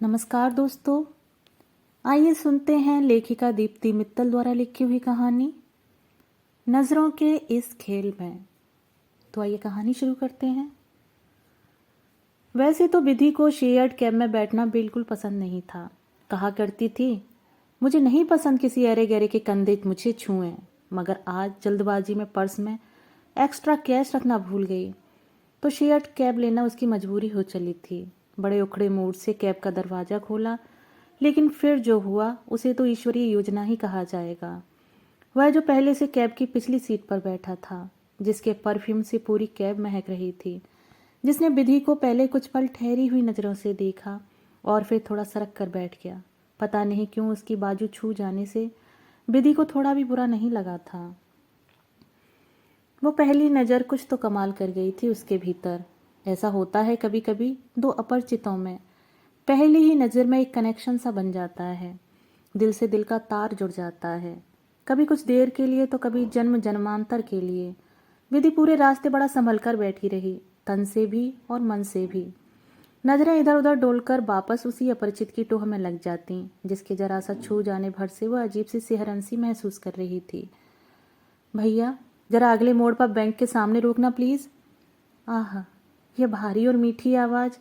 नमस्कार दोस्तों, आइए सुनते हैं लेखिका दीप्ति मित्तल द्वारा लिखी हुई कहानी नज़रों के इस खेल में। तो आइए कहानी शुरू करते हैं। वैसे तो विधि को शेयर्ड कैब में बैठना बिल्कुल पसंद नहीं था। कहा करती थी, मुझे नहीं पसंद किसी अरे गहरे के कंधे मुझे छुएं। मगर आज जल्दबाजी में पर्स में एक्स्ट्रा कैश रखना भूल गई, तो शेयर्ड कैब लेना उसकी मजबूरी हो चली थी। बड़े उखड़े मूड से कैब का दरवाज़ा खोला, लेकिन फिर जो हुआ उसे तो ईश्वरीय योजना ही कहा जाएगा। वह जो पहले से कैब की पिछली सीट पर बैठा था, जिसके परफ्यूम से पूरी कैब महक रही थी, जिसने विधि को पहले कुछ पल ठहरी हुई नज़रों से देखा और फिर थोड़ा सरक कर बैठ गया। पता नहीं क्यों उसकी बाजू छू जाने से विधि को थोड़ा भी बुरा नहीं लगा था। वो पहली नज़र कुछ तो कमाल कर गई थी उसके भीतर। ऐसा होता है कभी कभी दो अपरिचितों में, पहली ही नज़र में एक कनेक्शन सा बन जाता है, दिल से दिल का तार जुड़ जाता है, कभी कुछ देर के लिए तो कभी जन्म जन्मांतर के लिए। विधि पूरे रास्ते बड़ा संभल कर बैठी रही, तन से भी और मन से भी। नजरें इधर उधर डोलकर वापस उसी अपरिचित की टोह में लग जाती, जिसके जरा सा छू जाने भर से वह अजीब सी सिहरन-सी महसूस कर रही थी। भैया, जरा अगले मोड़ पर बैंक के सामने रोकना प्लीज। आह, यह भारी और मीठी आवाज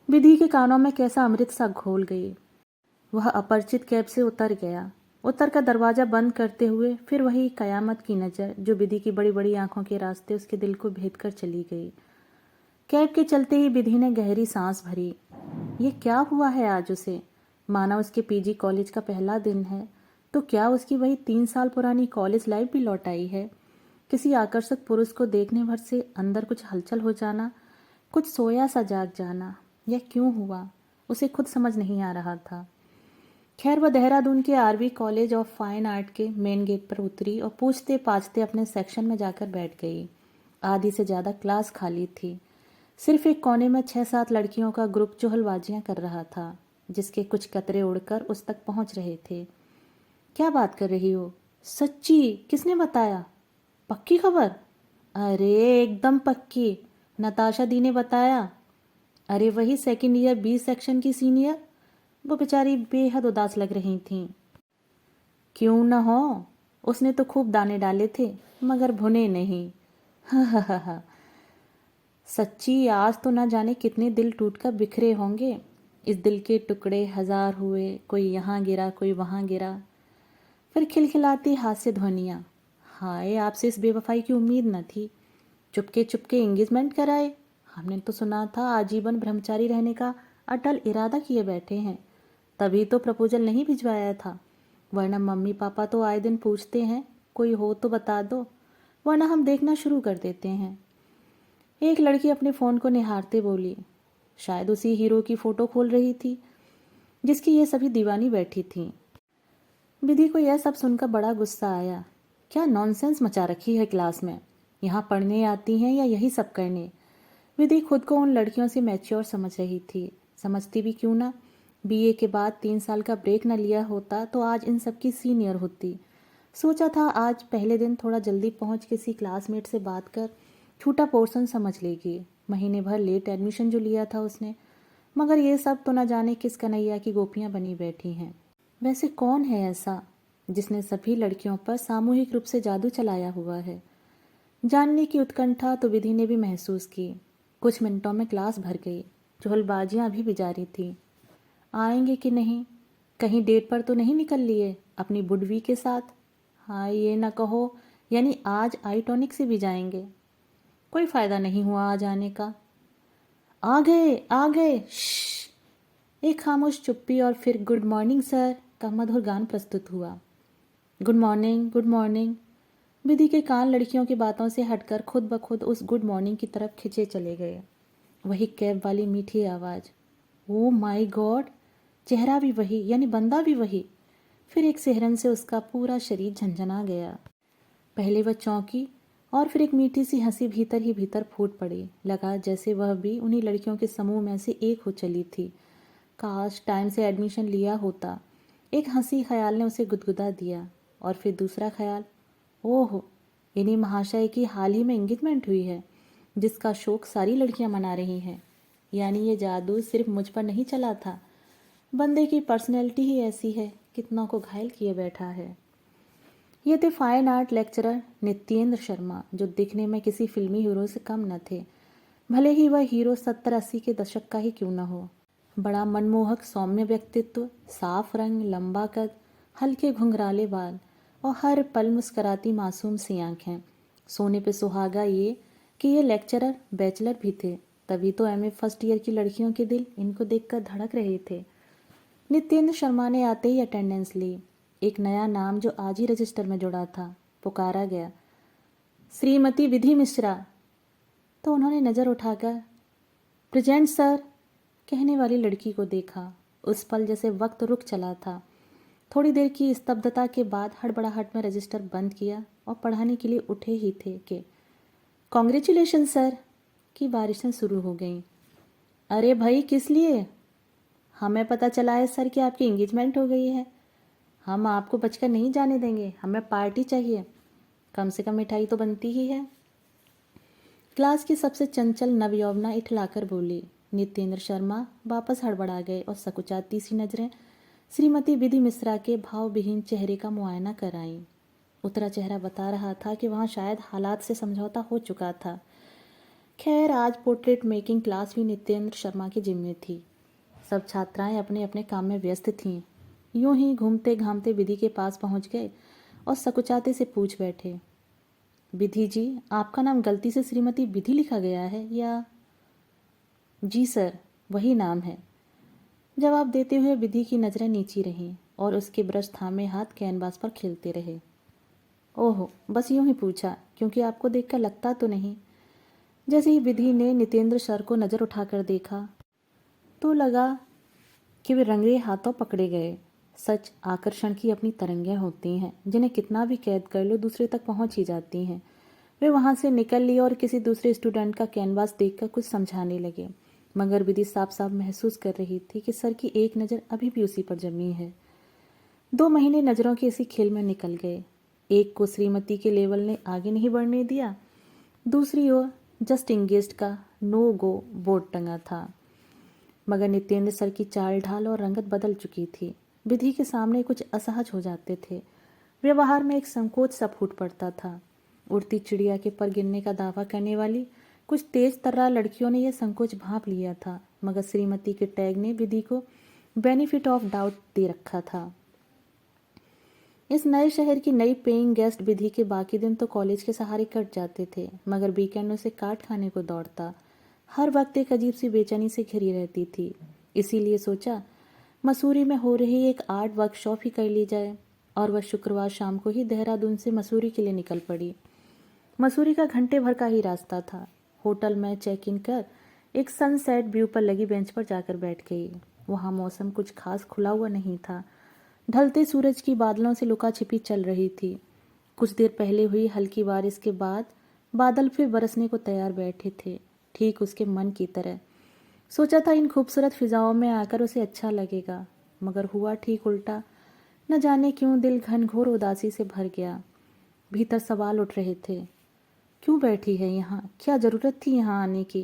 विधि के कानों में कैसा अमृत सा घोल गई। वह अपरिचित कैब से उतर गया। उतर का दरवाजा बंद करते हुए फिर वही कयामत की नज़र जो विधि की बड़ी बड़ी आंखों के रास्ते उसके दिल को भेद कर चली गई। कैब के चलते ही विधि ने गहरी सांस भरी। ये क्या हुआ है आज उसे? माना उसके पीजी कॉलेज का पहला दिन है, तो क्या उसकी वही 3 साल पुरानी कॉलेज लाइफ भी लौट आई है? किसी आकर्षक पुरुष को देखने भर से अंदर कुछ हलचल हो जाना, कुछ सोया सा जाग जाना, यह क्यों हुआ उसे खुद समझ नहीं आ रहा था। खैर, वह देहरादून के RV College of Fine Art के मेन गेट पर उतरी और पूछते पाछते अपने सेक्शन में जाकर बैठ गई। आधी से ज़्यादा क्लास खाली थी। सिर्फ एक कोने में 6-7 लड़कियों का ग्रुप चुहलबाजियां कर रहा था, जिसके कुछ कतरे उड़कर उस तक पहुंच रहे थे। क्या बात कर रही हो? सच्ची? किसने बताया? पक्की खबर? अरे एकदम पक्की, नताशा दी ने बताया। अरे वही सेकंड ईयर बी सेक्शन की सीनियर। वो बेचारी बेहद उदास लग रही थीं। क्यों न हो, उसने तो खूब दाने डाले थे मगर भुने नहीं। हा हा हा हा। सच्ची, आज तो ना जाने कितने दिल टूटकर बिखरे होंगे। इस दिल के टुकड़े हजार हुए, कोई यहाँ गिरा कोई वहाँ गिरा। फिर खिलखिलाती हास्य ध्वनियाँ। हाय, आपसे इस बेवफाई की उम्मीद न थी। चुपके चुपके एंगेजमेंट कराए। हमने तो सुना था आजीवन ब्रह्मचारी रहने का अटल इरादा किए बैठे हैं, तभी तो प्रपोजल नहीं भिजवाया था। वरना मम्मी पापा तो आए दिन पूछते हैं, कोई हो तो बता दो, वरना हम देखना शुरू कर देते हैं। एक लड़की अपने फ़ोन को निहारते बोली। शायद उसी हीरो की फ़ोटो खोल रही थी जिसकी ये सभी दीवानी बैठी थीं। विधि को यह सब सुनकर बड़ा गुस्सा आया। क्या नॉनसेंस मचा रखी है क्लास में। यहाँ पढ़ने आती हैं या यही सब करने? विधि खुद को उन लड़कियों से मैच्योर समझ रही थी। समझती भी क्यों ना। बीए के बाद 3 साल का ब्रेक न लिया होता तो आज इन सब की सीनियर होती। सोचा था आज पहले दिन थोड़ा जल्दी पहुंच किसी क्लासमेट से बात कर छूटा पोर्शन समझ लेगी। महीने भर लेट एडमिशन जो लिया था उसने। मगर ये सब तो न जाने किस कन्हैया की गोपियां बनी बैठी हैं। वैसे कौन है ऐसा जिसने सभी लड़कियों पर सामूहिक रूप से जादू चलाया हुआ है? जानने की उत्कंठा तो विधि ने भी महसूस की। कुछ मिनटों में क्लास भर गई। चुहलबाजियां अभी भी जारी थी। आएंगे कि नहीं? कहीं डेट पर तो नहीं निकल लिए अपनी बुडवी के साथ? हाँ, ये ना कहो यानी आज आई टॉनिक से भी जाएंगे। कोई फायदा नहीं हुआ आ जाने का। आ गए आ गए। एक खामोश चुप्पी और फिर गुड मॉर्निंग सर का मधुर गान प्रस्तुत हुआ। Good morning good morning. विधि के कान लड़कियों की बातों से हटकर खुद ब खुद उस गुड मॉर्निंग की तरफ खिंचे चले गए। वही कैब वाली मीठी आवाज़। ओ माय गॉड, चेहरा भी वही यानी बंदा भी वही। फिर एक सिहरन से उसका पूरा शरीर झंझना गया। पहले वह चौंकी और फिर एक मीठी सी हंसी भीतर ही भीतर फूट पड़ी। लगा जैसे वह भी उन्हीं लड़कियों के समूह में से एक हो चली थी। काश टाइम से एडमिशन लिया होता। एक हंसी ख्याल ने उसे गुदगुदा दिया। और फिर दूसरा ख्याल, ओह, इन्हीं महाशय की हाल ही में एंगेजमेंट हुई है जिसका शोक सारी लड़कियां मना रही हैं। यानी ये जादू सिर्फ मुझ पर नहीं चला था, बंदे की पर्सनैलिटी ही ऐसी है, कितनों को घायल किए बैठा है। ये थे फाइन आर्ट लेक्चरर नित्येंद्र शर्मा, जो दिखने में किसी फिल्मी हीरो से कम न थे, भले ही वह हीरो 70-80 के दशक का ही क्यों न हो। बड़ा मनमोहक सौम्य व्यक्तित्व, साफ रंग, लंबा कद, हल्के घुंघराले बाल और हर पल मुस्कराती मासूम सी आंखें। सोने पे सुहागा ये कि ये लेक्चरर बैचलर भी थे, तभी तो एमए फर्स्ट ईयर की लड़कियों के दिल इनको देखकर धड़क रहे थे। नित्येंद्र शर्मा ने आते ही अटेंडेंस ली। एक नया नाम जो आज ही रजिस्टर में जुड़ा था, पुकारा गया, श्रीमती विधि मिश्रा। तो उन्होंने नज़र उठाकर प्रेजेंट सर कहने वाली लड़की को देखा। उस पल जैसे वक्त रुक चला था। थोड़ी देर की स्तब्धता के बाद हड़बड़ाहट में रजिस्टर बंद किया और पढ़ाने के लिए उठे ही थे कि कॉन्ग्रेचुलेशन सर की बारिशें शुरू हो गईं। अरे भाई, किस लिए? हमें पता चला है सर कि आपकी एंगेजमेंट हो गई है। हम आपको बचकर नहीं जाने देंगे, हमें पार्टी चाहिए, कम से कम मिठाई तो बनती ही है। क्लास की सबसे चंचल नवयौवना इठलाकर बोली। नित्येंद्र शर्मा वापस हड़बड़ा गए और सकुचाती सी नजरें श्रीमती विधि मिश्रा के भावविहीन चेहरे का मुआयना कराईं। उतरा चेहरा बता रहा था कि वहाँ शायद हालात से समझौता हो चुका था। खैर, आज पोर्ट्रेट मेकिंग क्लास भी नित्येंद्र शर्मा की जिम्मे थी। सब छात्राएं अपने अपने काम में व्यस्त थीं। यूं ही घूमते घामते विधि के पास पहुंच गए और सकुचाते से पूछ बैठे, विधि जी, आपका नाम गलती से श्रीमती विधि लिखा गया है या? जी सर, वही नाम है। जवाब देते हुए विधि की नज़रें नीची रहीं और उसके ब्रश थामे हाथ कैनवास पर खेलते रहे। ओहो, बस यूं ही पूछा, क्योंकि आपको देखकर लगता तो नहीं। जैसे ही विधि ने नितेंद्र सर को नज़र उठाकर देखा तो लगा कि वे रंगे हाथों पकड़े गए। सच, आकर्षण की अपनी तरंगें होती हैं, जिन्हें कितना भी कैद कर लो दूसरे तक पहुंच ही जाती हैं। वे वहां से निकल लिए और किसी दूसरे स्टूडेंट का कैनवास देखकर कुछ समझाने लगे, मगर विधि साफ साफ महसूस कर रही थी कि सर की एक नज़र अभी भी उसी पर जमी है। 2 महीने नज़रों के इसी खेल में निकल गए। एक को श्रीमती के लेवल ने आगे नहीं बढ़ने दिया, दूसरी ओर जस्ट इंगेज्ड का नो गो बोर्ड टंगा था। मगर नितेंद्र सर की चाल ढाल और रंगत बदल चुकी थी। विधि के सामने कुछ असहज हो जाते थे। व्यवहार में एक संकोच सा फूट पड़ता था। उड़ती चिड़िया के पर गिरने का दावा करने वाली कुछ तेज तर्रार लड़कियों ने यह संकोच भांप लिया था, मगर श्रीमती के टैग ने विधि को बेनिफिट ऑफ डाउट दे रखा था। इस नए शहर की नई पेइंग गेस्ट विधि के बाकी दिन तो कॉलेज के सहारे कट जाते थे, मगर वीकेंड उसे काट खाने को दौड़ता। हर वक्त एक अजीब सी बेचैनी से घिरी रहती थी। इसीलिए सोचा मसूरी में हो रही एक आर्ट वर्कशॉप ही कर ली जाए, और वह शुक्रवार शाम को ही देहरादून से मसूरी के लिए निकल पड़ी। मसूरी का घंटे भर का ही रास्ता था। होटल में चेक इन कर एक सनसेट व्यू पर लगी बेंच पर जाकर बैठ गई। वहाँ मौसम कुछ खास खुला हुआ नहीं था। ढलते सूरज की बादलों से लुका छिपी चल रही थी। कुछ देर पहले हुई हल्की बारिश के बाद बादल फिर बरसने को तैयार बैठे थे, ठीक उसके मन की तरह। सोचा था इन खूबसूरत फिजाओं में आकर उसे अच्छा लगेगा, मगर हुआ ठीक उल्टा। न जाने क्यों दिल घनघोर उदासी से भर गया। भीतर सवाल उठ रहे थे, क्यों बैठी है यहाँ? क्या ज़रूरत थी यहाँ आने की?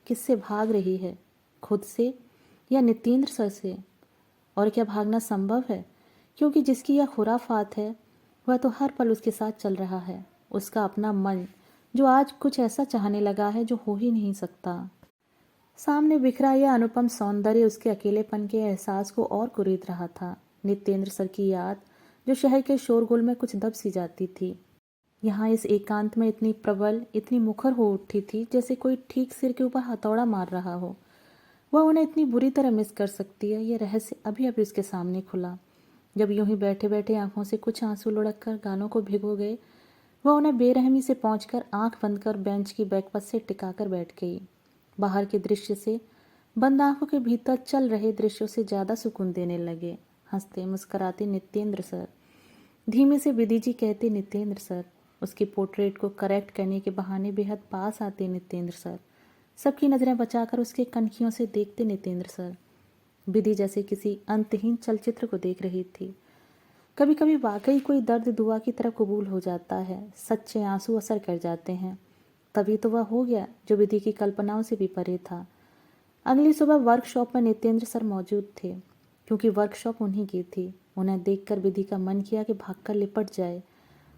किससे भाग रही है? खुद से या नितेंद्र सर से? और क्या भागना संभव है? क्योंकि जिसकी यह खुराफात है वह तो हर पल उसके साथ चल रहा है। उसका अपना मन, जो आज कुछ ऐसा चाहने लगा है जो हो ही नहीं सकता। सामने बिखरा यह अनुपम सौंदर्य उसके अकेलेपन के एहसास को और कुरीद रहा था। नितेंद्र सर की याद, जो शहर के शोरगुल में कुछ दब सी जाती थी, यहाँ इस एकांत में इतनी प्रबल, इतनी मुखर हो उठी थी, जैसे कोई ठीक सिर के ऊपर हथौड़ा मार रहा हो। वह उन्हें इतनी बुरी तरह मिस कर सकती है, यह रहस्य अभी अभी उसके सामने खुला। जब यूं ही बैठे बैठे आंखों से कुछ आंसू लुढ़क कर गालों को भिगो गए, वह उन्हें बेरहमी से पहुंचकर आंख बंद कर बेंच की बैकपट से टिकाकर बैठ गई। बाहर के दृश्य से बंद आंखों के भीतर चल रहे दृश्यों से ज़्यादा सुकून देने लगे। हंसते मुस्कराते नितेंद्र सर, धीमे से विधि जी कहते नितेंद्र सर, उसके पोर्ट्रेट को करेक्ट करने के बहाने बेहद पास आते नितेंद्र सर, सबकी नज़रें बचाकर उसके कनखियों से देखते नितेंद्र सर। विधि जैसे किसी अंतहीन चलचित्र को देख रही थी। कभी कभी वाकई कोई दर्द दुआ की तरफ कबूल हो जाता है, सच्चे आंसू असर कर जाते हैं। तभी तो वह हो गया जो विधि की कल्पनाओं से भी परे था। अगली सुबह वर्कशॉप में नितेंद्र सर मौजूद थे। क्योंकि वर्कशॉप उन्हीं की थी। उन्हें देखकर विधि का मन किया कि भागकर लिपट जाए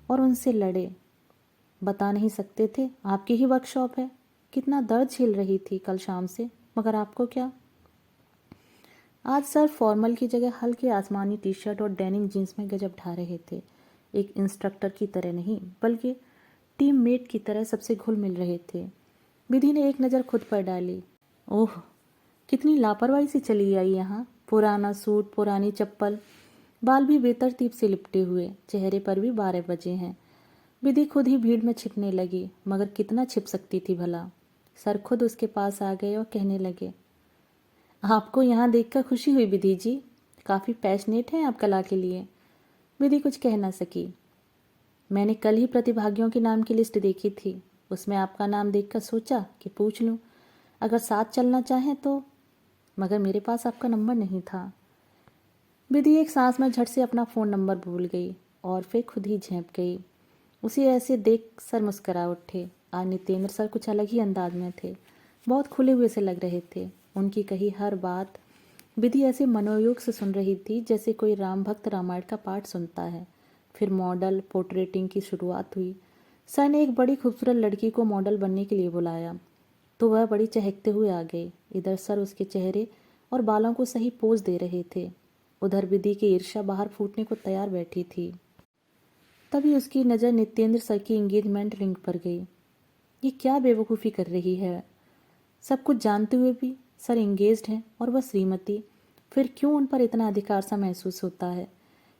और उनसे लड़े। बता नहीं सकते थे आपकी ही वर्कशॉप है। कितना दर्द झेल रही थी कल शाम से, मगर आपको क्या। आज सर फॉर्मल की जगह हल्के आसमानी टी शर्ट और डेनिम जीन्स में गजब ढा रहे थे। एक इंस्ट्रक्टर की तरह नहीं, बल्कि टीम मेट की तरह सबसे घुल मिल रहे थे। विधि ने एक नज़र खुद पर डाली। ओह, कितनी लापरवाही से चली आई यहाँ। पुराना सूट, पुरानी चप्पल, बाल भी बेतरतीब से लिपटे हुए, चेहरे पर भी 12 बजे हैं। विधि खुद ही भीड़ में छिपने लगी, मगर कितना छिप सकती थी भला। सर खुद उसके पास आ गए और कहने लगे, आपको यहाँ देखकर खुशी हुई विधि जी, काफ़ी पैशनेट हैं आप कला के लिए। विधि कुछ कह न सकी। मैंने कल ही प्रतिभागियों के नाम की लिस्ट देखी थी, उसमें आपका नाम देखकर सोचा कि पूछ लूँ, अगर साथ चलना चाहें तो, मगर मेरे पास आपका नंबर नहीं था। विधि एक सांस में झट से अपना फ़ोन नंबर भूल गई और फिर खुद ही झेंप गई। उसे ऐसे देख सर मुस्करा उठे। आज नितेंद्र सर कुछ अलग ही अंदाज में थे, बहुत खुले हुए से लग रहे थे। उनकी कही हर बात विधि ऐसे मनोयोग से सुन रही थी जैसे कोई राम भक्त रामायण का पाठ सुनता है। फिर मॉडल पोर्ट्रेटिंग की शुरुआत हुई। सर ने एक बड़ी खूबसूरत लड़की को मॉडल बनने के लिए बुलाया तो वह बड़ी चहकते हुए आ गई। इधर सर उसके चेहरे और बालों को सही पोज दे रहे थे, उधर विधि की ईर्ष्या बाहर फूटने को तैयार बैठी थी। तभी उसकी नज़र नितेंद्र सर की एंगेजमेंट रिंग पर गई। ये क्या बेवकूफ़ी कर रही है। सब कुछ जानते हुए भी सर एंगेज्ड हैं और वह श्रीमती, फिर क्यों उन पर इतना अधिकार सा महसूस होता है।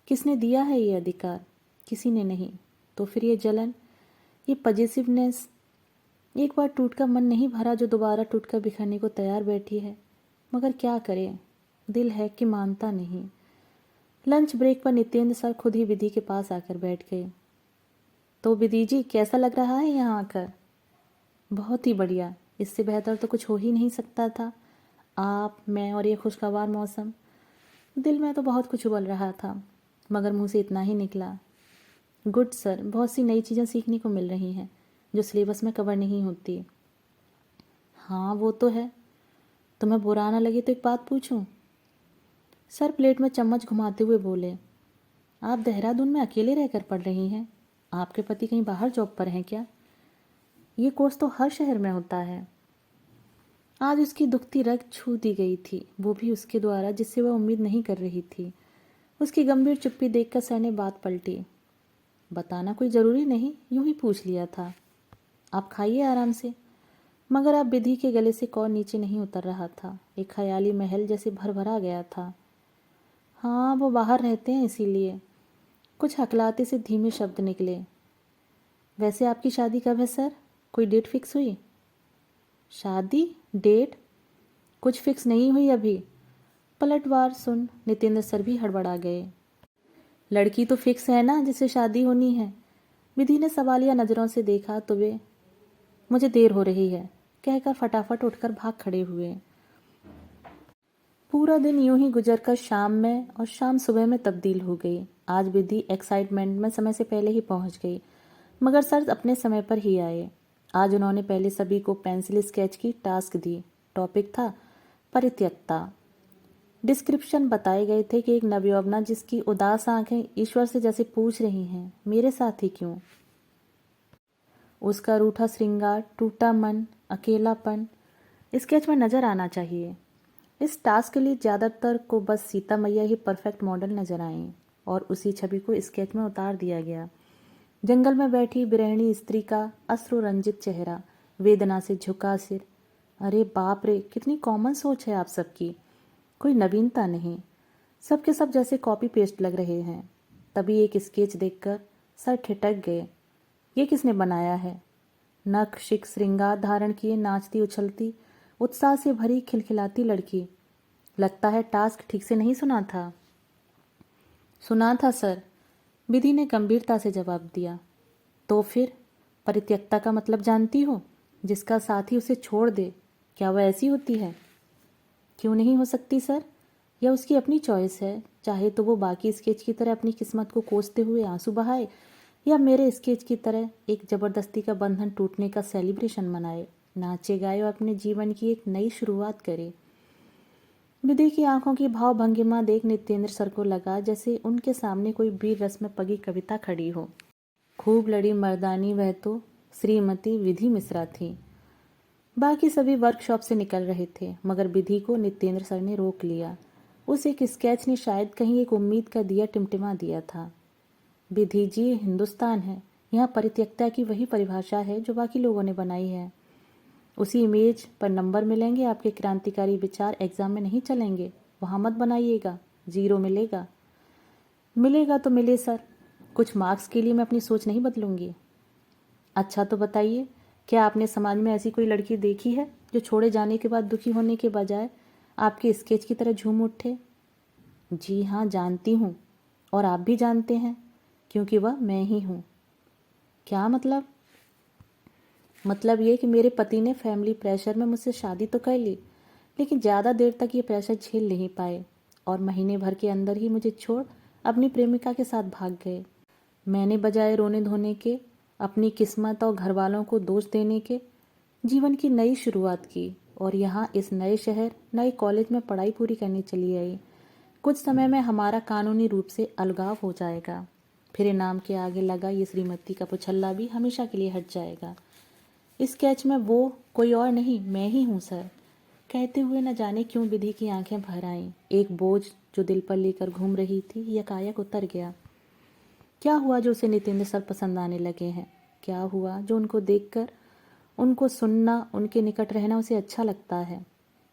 किसने दिया है ये अधिकार। किसी ने नहीं। तो फिर ये जलन, ये पजेसिवनेस, एक बार टूटकर मन नहीं भरा जो दोबारा टूटकर बिखरने को तैयार बैठी है। मगर क्या करें, दिल है कि मानता नहीं। लंच ब्रेक पर नितेंद्र सर खुद ही विधि के पास आकर बैठ गए। तो विधि जी, कैसा लग रहा है यहाँ आकर। बहुत ही बढ़िया, इससे बेहतर तो कुछ हो ही नहीं सकता था। आप, मैं और ये खुशगवार मौसम। दिल में तो बहुत कुछ उबल रहा था, मगर मुंह से इतना ही निकला, गुड सर। बहुत सी नई चीज़ें सीखने को मिल रही हैं जो सिलेबस में कवर नहीं होती। हाँ वो तो है। तुम्हें बुरा ना लगे तो एक बात पूछूं। सर प्लेट में चम्मच घुमाते हुए बोले, आप देहरादून में अकेले रहकर पढ़ रही हैं। आपके पति कहीं बाहर जॉब पर हैं क्या। ये कोर्स तो हर शहर में होता है। आज उसकी दुखती रग छू दी गई थी, वो भी उसके द्वारा, जिससे वह उम्मीद नहीं कर रही थी। उसकी गंभीर चुप्पी देखकर सर ने बात पलटी। बताना कोई ज़रूरी नहीं, यूं ही पूछ लिया था। आप खाइए आराम से। मगर अब विधि के गले से कौर नीचे नहीं उतर रहा था। एक ख्याली महल जैसे भरभरा गया था। हाँ वो बाहर रहते हैं इसीलिए। कुछ हकलाते से धीमे शब्द निकले। वैसे आपकी शादी कब है सर, कोई डेट फिक्स हुई। शादी डेट कुछ फिक्स नहीं हुई अभी। पलटवार सुन नितेंद्र सर भी हड़बड़ा गए। लड़की तो फिक्स है ना जिससे शादी होनी है। विधि ने सवालिया नज़रों से देखा तो वे, मुझे देर हो रही है कहकर फटाफट उठकर भाग खड़े हुए। पूरा दिन यूं ही गुजरकर शाम में और शाम सुबह में तब्दील हो गई। आज विधि एक्साइटमेंट में समय से पहले ही पहुंच गई, मगर सर अपने समय पर ही आए। आज उन्होंने पहले सभी को पेंसिल स्केच की टास्क दी। टॉपिक था परित्यक्ता। डिस्क्रिप्शन बताए गए थे कि एक नवयौवना जिसकी उदास आंखें ईश्वर से जैसे पूछ रही हैं, मेरे साथ ही क्यों। उसका रूठा श्रृंगार, टूटा मन, अकेलापन स्केच में नजर आना चाहिए। इस टास्क के लिए ज़्यादातर को बस सीता मैया ही परफेक्ट मॉडल नजर आईं और उसी छवि को स्केच में उतार दिया गया। जंगल में बैठी बिरहणी स्त्री का अश्रुरंजित चेहरा, वेदना से झुका सिर। अरे बाप रे, कितनी कॉमन सोच है आप सबकी, कोई नवीनता नहीं। सब के सब जैसे कॉपी पेस्ट लग रहे हैं। तभी एक स्केच देखकर सर ठिठक गए। ये किसने बनाया है। नख शिक श्रृंगार धारण किए नाचती उछलती उत्साह से भरी खिलखिलाती लड़की। लगता है टास्क ठीक से नहीं सुना था। सुना था सर, विधि ने गंभीरता से जवाब दिया। तो फिर परित्यक्ता का मतलब जानती हो, जिसका साथी उसे छोड़ दे। क्या वह ऐसी होती है। क्यों नहीं हो सकती सर, यह उसकी अपनी चॉइस है। चाहे तो वो बाकी स्केच की तरह अपनी किस्मत को कोसते हुए आंसू बहाए, या मेरे स्केच की तरह एक जबरदस्ती का बंधन टूटने का सेलिब्रेशन मनाए, नाचे गाए और अपने जीवन की एक नई शुरुआत करे। विधि की आंखों की भाव भंगिमा देख नित्येंद्र सर को लगा जैसे उनके सामने कोई वीर रस में पगी कविता खड़ी हो। खूब लड़ी मर्दानी वह तो श्रीमती विधि मिश्रा थी। बाकी सभी वर्कशॉप से निकल रहे थे, मगर विधि को नित्येंद्र सर ने रोक लिया। उस एक स्केच ने शायद कहीं एक उम्मीद का दिया टिमटिमा दिया था। विधि जी, हिंदुस्तान है, यहाँ परित्यक्ता की वही परिभाषा है जो बाकी लोगों ने बनाई है। उसी इमेज पर नंबर मिलेंगे, आपके क्रांतिकारी विचार एग्जाम में नहीं चलेंगे। वहाँ मत बनाइएगा, 0 मिलेगा। मिलेगा तो मिले सर, कुछ मार्क्स के लिए मैं अपनी सोच नहीं बदलूंगी। अच्छा तो बताइए, क्या आपने समाज में ऐसी कोई लड़की देखी है जो छोड़े जाने के बाद दुखी होने के बजाय आपके स्केच की तरह झूम उठे? जी हाँ, जानती हूँ, और आप भी जानते हैं, क्योंकि वह मैं ही हूँ। क्या मतलब? मतलब ये कि मेरे पति ने फैमिली प्रेशर में मुझसे शादी तो कर ली, लेकिन ज़्यादा देर तक ये प्रेशर झेल नहीं पाए और महीने भर के अंदर ही मुझे छोड़ अपनी प्रेमिका के साथ भाग गए। मैंने बजाय रोने धोने के, अपनी किस्मत और घर वालों को दोष देने के, जीवन की नई शुरुआत की और यहाँ इस नए शहर, नए कॉलेज में पढ़ाई पूरी करने चली आई। कुछ समय में हमारा कानूनी रूप से अलगाव हो जाएगा। फिर इनाम के आगे लगा ये श्रीमती का पुछल्ला भी हमेशा के लिए हट जाएगा। इस स्केच में वो कोई और नहीं, मैं ही हूँ सर। कहते हुए न जाने क्यों विधि की आंखें भर आईं। एक बोझ जो दिल पर लेकर घूम रही थी यकायक उतर गया। क्या हुआ जो उसे नितेंद्र सर पसंद आने लगे हैं? क्या हुआ जो उनको देखकर, उनको सुनना, उनके निकट रहना उसे अच्छा लगता है?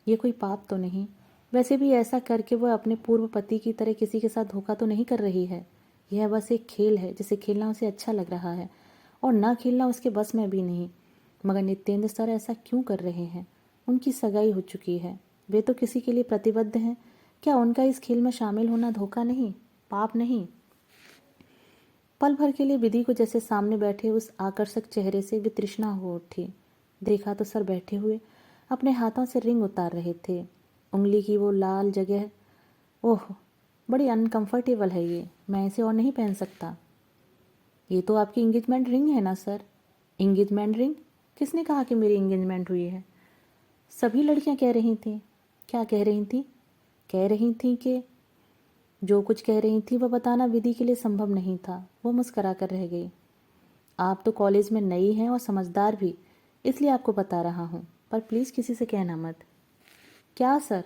ये कोई पाप तो नहीं? वैसे भी ऐसा करके वह अपने पूर्व पति की तरह किसी के साथ धोखा तो नहीं कर रही है। यह बस एक खेल है जिसे खेलना उसे अच्छा लग रहा है, और ना खेलना उसके बस में भी नहीं। मगर नितेंद्र सर ऐसा क्यों कर रहे हैं? उनकी सगाई हो चुकी है, वे तो किसी के लिए प्रतिबद्ध हैं। क्या उनका इस खेल में शामिल होना धोखा नहीं, पाप नहीं? पल भर के लिए विधि को जैसे सामने बैठे उस आकर्षक चेहरे से वितृष्णा हो उठी। देखा तो सर बैठे हुए अपने हाथों से रिंग उतार रहे थे। उंगली की वो लाल जगह, ओह, बड़ी अनकंफर्टेबल है ये, मैं इसे और नहीं पहन सकता। ये तो आपकी इंगेजमेंट रिंग है ना सर? Engagement ring? किसने कहा कि मेरी इंगेजमेंट हुई है? सभी लड़कियां कह रही थीं। क्या कह रही थीं? कह रही थीं कि जो कुछ कह रही थी वह बताना विधि के लिए संभव नहीं था। वो मुस्करा कर रह गई। आप तो कॉलेज में नई हैं और समझदार भी, इसलिए आपको बता रहा हूँ, पर प्लीज़ किसी से कहना मत। क्या सर?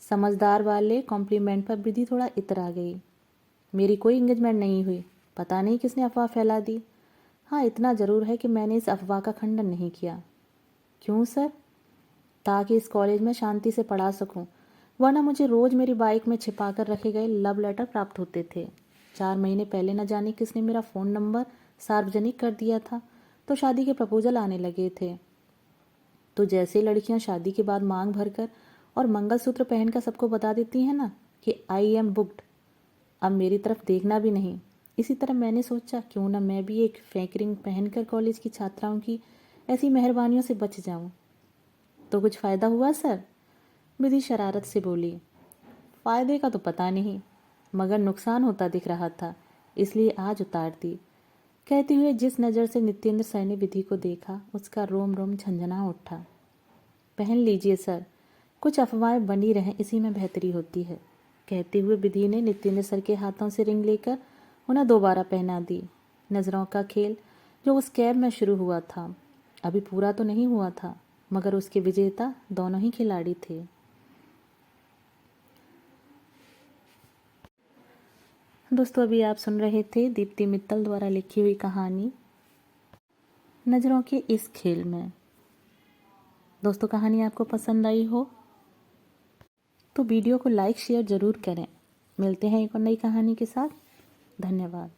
समझदार वाले कॉम्प्लीमेंट पर विधि थोड़ा इतरा गई। मेरी कोई इंगेजमेंट नहीं हुई, पता नहीं किसने अफवाह फैला दी। हाँ, इतना ज़रूर है कि मैंने इस अफवाह का खंडन नहीं किया। क्यों सर? ताकि इस कॉलेज में शांति से पढ़ा सकूं, वरना मुझे रोज़ मेरी बाइक में छिपा कर रखे गए लव लेटर प्राप्त होते थे। 4 महीने पहले न जाने किसने मेरा फ़ोन नंबर सार्वजनिक कर दिया था, तो शादी के प्रपोजल आने लगे थे। तो जैसे लड़कियां शादी के बाद मांग भरकर और मंगलसूत्र पहनकर सबको बता देती हैं ना कि आई एम बुक्ड, अब मेरी तरफ देखना भी नहीं। इसी तरह मैंने सोचा क्यों ना मैं भी एक फेक रिंग पहनकर कॉलेज की छात्राओं की ऐसी मेहरबानियों से बच जाऊं। तो कुछ फ़ायदा हुआ सर? विधि शरारत से बोली। फ़ायदे का तो पता नहीं, मगर नुकसान होता दिख रहा था, इसलिए आज उतार दी। कहते हुए जिस नज़र से नित्येंद्र सर ने विधि को देखा, उसका रोम रोम झंझना उठा। पहन लीजिए सर, कुछ अफवाहें बनी रहें, इसी में बेहतरी होती है। कहते हुए विधि ने नित्येंद्र सर के हाथों से रिंग लेकर उन्हें दोबारा पहना दी। नज़रों का खेल जो उस कैब में शुरू हुआ था, अभी पूरा तो नहीं हुआ था, मगर उसके विजेता दोनों ही खिलाड़ी थे। दोस्तों, अभी आप सुन रहे थे दीप्ति मित्तल द्वारा लिखी हुई कहानी नज़रों के इस खेल में। दोस्तों, कहानी आपको पसंद आई हो तो वीडियो को लाइक शेयर ज़रूर करें। मिलते हैं एक और नई कहानी के साथ। धन्यवाद।